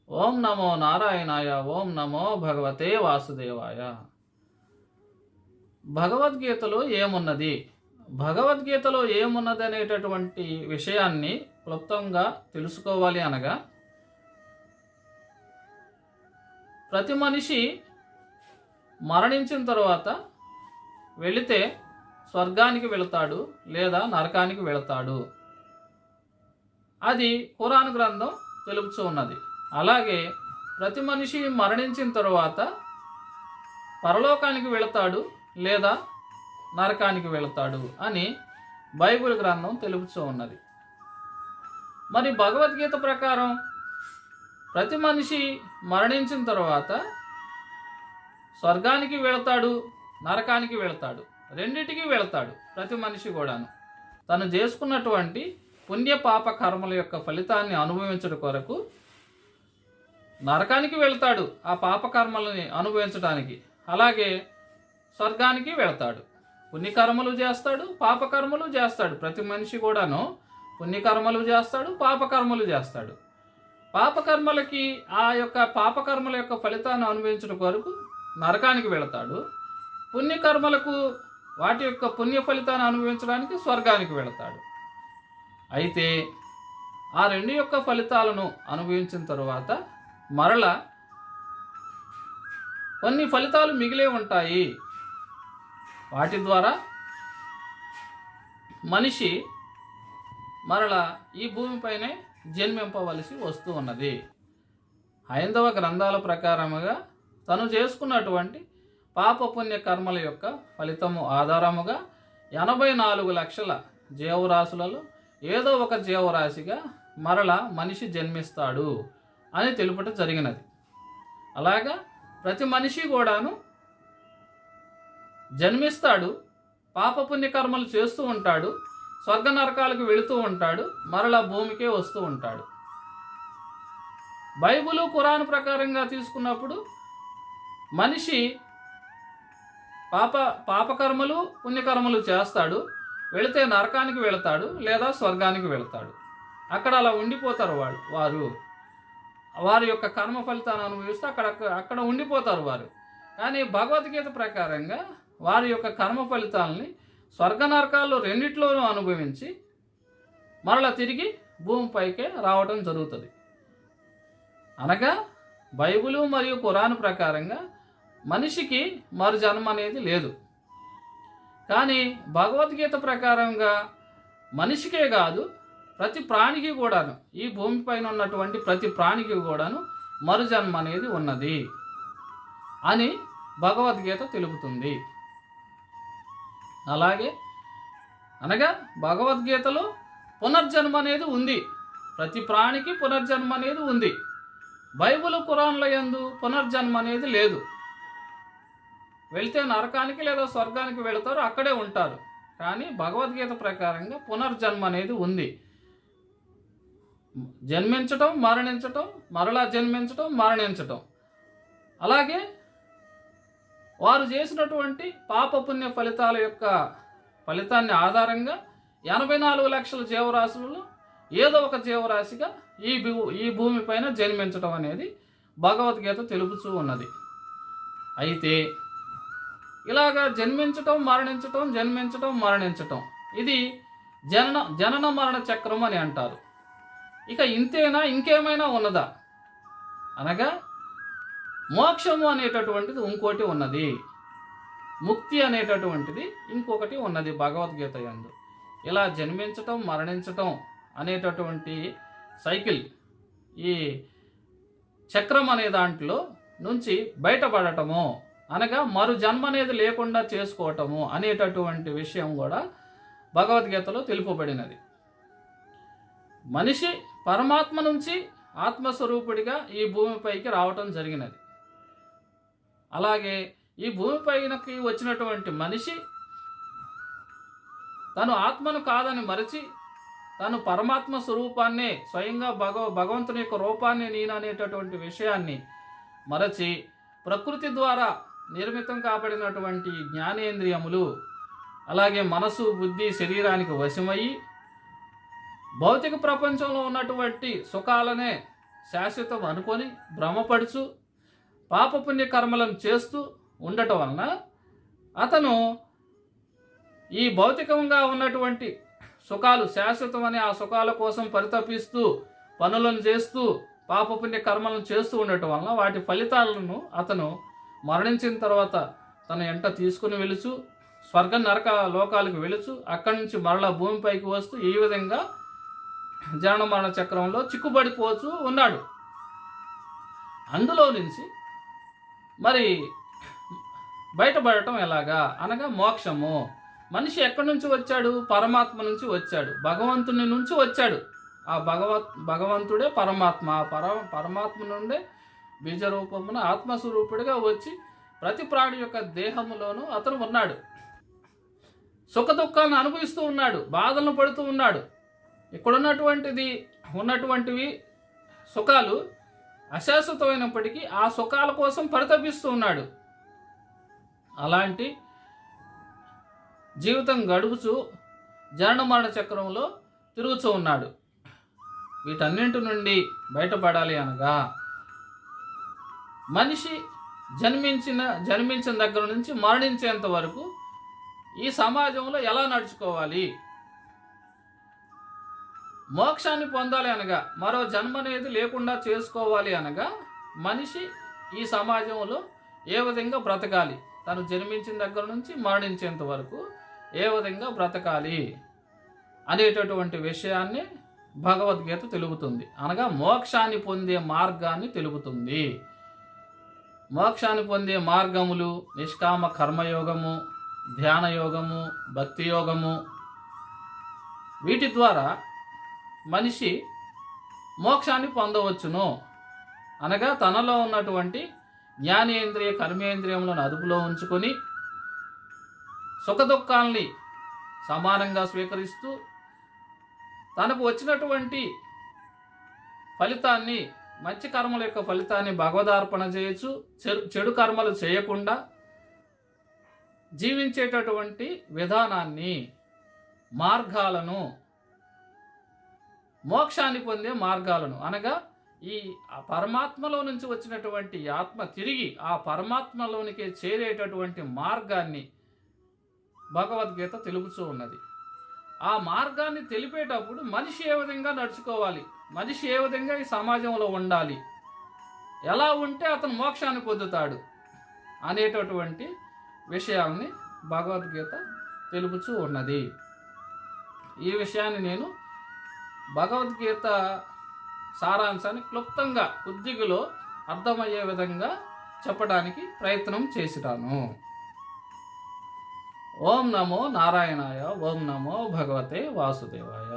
ఓం నమో నారాయణాయ. ఓం నమో భగవతే వాసుదేవాయ. భగవద్గీతలో ఏమున్నది? భగవద్గీతలో ఏమున్నది అనేటటువంటి విషయాన్ని క్లుప్తంగా తెలుసుకోవాలి అనగా, ప్రతి మనిషి మరణించిన తరువాత వెళితే స్వర్గానికి వెళతాడు లేదా నరకానికి వెళతాడు. అది ఖురాన్ గ్రంథం తెలుపుతూ ఉన్నది. అలాగే ప్రతి మనిషి మరణించిన తరువాత పరలోకానికి వెళతాడు లేదా నరకానికి వెళతాడు అని బైబిల్ గ్రంథం తెలుపుతూ ఉన్నది. మరి భగవద్గీత ప్రకారం ప్రతి మనిషి మరణించిన తర్వాత స్వర్గానికి వెళతాడు, నరకానికి వెళతాడు, రెండిటికి వెళతాడు. ప్రతి మనిషి కూడాను తను చేసుకున్నటువంటి పుణ్య పాప కర్మల యొక్క ఫలితాన్ని అనుభవించడం కొరకు నరకానికి వెళతాడు, ఆ పాపకర్మలని అనుభవించడానికి. అలాగే స్వర్గానికి వెళతాడు. పుణ్యకర్మలు చేస్తాడు, పాపకర్మలు చేస్తాడు. ప్రతి మనిషి కూడాను పుణ్యకర్మలు చేస్తాడు, పాపకర్మలు చేస్తాడు. పాపకర్మలకి ఆ యొక్క పాపకర్మల యొక్క ఫలితాన్ని అనుభవించడం కొరకు నరకానికి వెళతాడు. పుణ్యకర్మలకు వాటి యొక్క పుణ్య ఫలితాన్ని అనుభవించడానికి స్వర్గానికి వెళతాడు. అయితే ఆ రెండు యొక్క ఫలితాలను అనుభవించిన తరువాత మరలా కొన్ని ఫలితాలు మిగిలే ఉంటాయి. వాటి ద్వారా మనిషి మరలా ఈ భూమిపైనే జన్మింపవలసి వస్తూ ఉన్నది. హైందవ గ్రంథాల ప్రకారముగా తను చేసుకున్నటువంటి పాపపుణ్య కర్మల యొక్క ఫలితము ఆధారముగా 84 లక్షల జీవరాశులలో ఏదో ఒక జీవరాశిగా మరలా మనిషి జన్మిస్తాడు అని తెలుపటం జరిగినది. అలాగా ప్రతి మనిషి కూడాను జన్మిస్తాడు, పాపపుణ్య కర్మలు చేస్తూ ఉంటాడు, స్వర్గ నరకాలకు వెళుతూ ఉంటాడు, మరలా భూమికే వస్తూ ఉంటాడు. బైబిలు ఖురాన్ ప్రకారంగా తీసుకున్నప్పుడు మనిషి పాపకర్మలు పుణ్యకర్మలు చేస్తాడు, వెళితే నరకానికి వెళతాడు లేదా స్వర్గానికి వెళతాడు. అక్కడ అలా ఉండిపోతారు వారి యొక్క కర్మ ఫలితాన్ని అనుభవిస్తూ అక్కడ ఉండిపోతారు వారు. కానీ భగవద్గీత ప్రకారంగా వారి యొక్క కర్మ ఫలితాలని స్వర్గ నరకాల్లో రెండిట్లోనూ అనుభవించి మరలా తిరిగి భూమిపైకే రావటం జరుగుతుంది. అనగా బైబిలు మరియు ఖురాన్ ప్రకారంగా మనిషికి మరు జన్మ అనేది లేదు. కానీ భగవద్గీత ప్రకారంగా మనిషికే కాదు, ప్రతి ప్రాణికి కూడాను, ఈ భూమిపైన ఉన్నటువంటి ప్రతి ప్రాణికి కూడాను మరు జన్మ అనేది ఉన్నది అని భగవద్గీత తెలుపుతుంది. అలాగే అనగా భగవద్గీతలో పునర్జన్మ అనేది ఉంది. ప్రతి ప్రాణికి పునర్జన్మ అనేది ఉంది. బైబిల్ ఖురాన్ల యందు పునర్జన్మ అనేది లేదు. వెళ్తే నరకానికి లేదా స్వర్గానికి వెళతారు, అక్కడే ఉంటారు. కానీ భగవద్గీత ప్రకారంగా పునర్జన్మ అనేది ఉంది. జన్మించటం, మరణించటం, మరలా జన్మించటం, మరణించటం. అలాగే వారు చేసినటువంటి పాపపుణ్య ఫలితాల యొక్క ఫలితాన్ని ఆధారంగా 84 లక్షల జీవరాశులలో ఏదో ఒక జీవరాశిగా ఈ భూమిపైన జన్మించటం అనేది భగవద్గీత తెలుపుతూ ఉన్నది. అయితే ఇలాగా జన్మించటం, మరణించటం, జన్మించటం, మరణించటం, ఇది జనన మరణ చక్రం అని అంటారు. ఇక ఇంతేనా, ఇంకేమైనా ఉన్నదా అనగా మోక్షము అనేటటువంటిది ఇంకోటి ఉన్నది, ముక్తి అనేటటువంటిది ఇంకొకటి ఉన్నది భగవద్గీత యందు. ఇలా జన్మించటం, మరణించటం అనేటటువంటి సైకిల్, ఈ చక్రం అనే దాంట్లో నుంచి బయటపడటము అనగా మరు జన్మ అనేది లేకుండా చేసుకోవటము అనేటటువంటి విషయం కూడా భగవద్గీతలో తెలుపబడినది. మనిషి పరమాత్మ నుంచి ఆత్మస్వరూపుడిగా ఈ భూమిపైకి రావటం జరిగినది. అలాగే ఈ భూమిపైనకి వచ్చినటువంటి మనిషి తను ఆత్మను కాదని మరచి తను పరమాత్మ స్వరూపాన్నే, స్వయంగా భగవంతుని యొక్క రూపాన్ని నేను అనేటటువంటి విషయాన్ని మరచి ప్రకృతి ద్వారా నిర్మితం కాబడినటువంటి జ్ఞానేంద్రియములు, అలాగే మనసు, బుద్ధి, శరీరానికి వశమయ్యి భౌతిక ప్రపంచంలో ఉన్నటువంటి సుఖాలనే శాశ్వతం అనుకొని భ్రమపడుచు పాపపుణ్య కర్మలను చేస్తూ ఉండటం వలన అతను ఈ భౌతికంగా ఉన్నటువంటి సుఖాలు శాశ్వతమని ఆ సుఖాల కోసం పరితపిస్తూ పనులను చేస్తూ పాపపుణ్య కర్మలను చేస్తూ ఉండటం వలన వాటి ఫలితాలను అతను మరణించిన తర్వాత తన ఎంట తీసుకుని వెలుచు స్వర్గ నరక లోకాలకు వెలుచు అక్కడి నుంచి మరలా భూమిపైకి వస్తూ ఈ విధంగా జనన మరణ చక్రంలో చిక్కుబడిపోతూ ఉన్నాడు. అందులో నుంచి మరి బయటపడటం ఎలాగా అనగా మోక్షము. మనిషి ఎక్కడి నుంచి వచ్చాడు? పరమాత్మ నుంచి వచ్చాడు, భగవంతుని నుంచి వచ్చాడు. ఆ భగవంతుడే పరమాత్మ. పరమాత్మ నుండే బీజరూపమున ఆత్మస్వరూపుడిగా వచ్చి ప్రతి ప్రాణి యొక్క దేహములోనూ అతను ఉన్నాడు. సుఖ దుఃఖాలను అనుభవిస్తూ ఉన్నాడు, బాధలను పడుతూ ఉన్నాడు. ఇక్కడ ఉన్నటువంటివి సుఖాలు అశాశ్వతమైనప్పటికీ ఆ సుఖాల కోసం పరితపిస్తూ ఉన్నాడు. అలాంటి జీవితం గడుపుచూ జనన మరణ చక్రంలో తిరుగుతూ ఉన్నాడు. వీటన్నింటి నుండి బయటపడాలి అనగా మనిషి జన్మించిన దగ్గర నుంచి మరణించేంత వరకు ఈ సమాజంలో ఎలా నడుచుకోవాలి, మోక్షాన్ని పొందాలి అనగా మరో జన్మ అనేది లేకుండా చేసుకోవాలి అనగా మనిషి ఈ సమాజంలో ఏ విధంగా బ్రతకాలి, తను జన్మించిన దగ్గర నుంచి మరణించేంత వరకు ఏ విధంగా బ్రతకాలి అనేటటువంటి విషయాన్ని భగవద్గీత తెలుపుతుంది. అనగా మోక్షాన్ని పొందే మార్గాన్ని తెలుపుతుంది. మోక్షాన్ని పొందే మార్గములు నిష్కామ కర్మయోగము, ధ్యానయోగము, భక్తి యోగము, వీటి ద్వారా మనిషి మోక్షాన్ని పొందవచ్చును. అనగా తనలో ఉన్నటువంటి జ్ఞానేంద్రియ కర్మేంద్రియములను అదుపులో ఉంచుకొని సుఖదుఖాల్ని సమానంగా స్వీకరిస్తూ తనకు వచ్చినటువంటి ఫలితాన్ని, మంచి కర్మల యొక్క ఫలితాన్ని భగవదార్పణ చేయొచ్చు. చెడు కర్మలు చేయకుండా జీవించేటటువంటి విధానాన్ని, మార్గాలను, మోక్షాన్ని పొందే మార్గాలను అనగా ఈ పరమాత్మలో నుంచి వచ్చినటువంటి ఆత్మ తిరిగి ఆ పరమాత్మలోనికి చేరేటటువంటి మార్గాన్ని భగవద్గీత తెలుపుతూ ఉన్నది. ఆ మార్గాన్ని తెలిపేటప్పుడు మనిషి ఏ విధంగా నడుచుకోవాలి, మనిషి ఏ విధంగా ఈ సమాజంలో ఉండాలి, ఎలా ఉంటే అతను మోక్షాన్ని పొందుతాడు అనేటటువంటి విషయాల్ని భగవద్గీత తెలుపుతూ ఉన్నది. ఈ విషయాన్ని నేను భగవద్గీత సారాంశాన్ని క్లుప్తంగా కొద్దిగలో అర్థమయ్యే విధంగా చెప్పడానికి ప్రయత్నం చేసినాను. ఓం నమో నారాయణాయ. ఓం నమో భగవతే వాసుదేవాయ.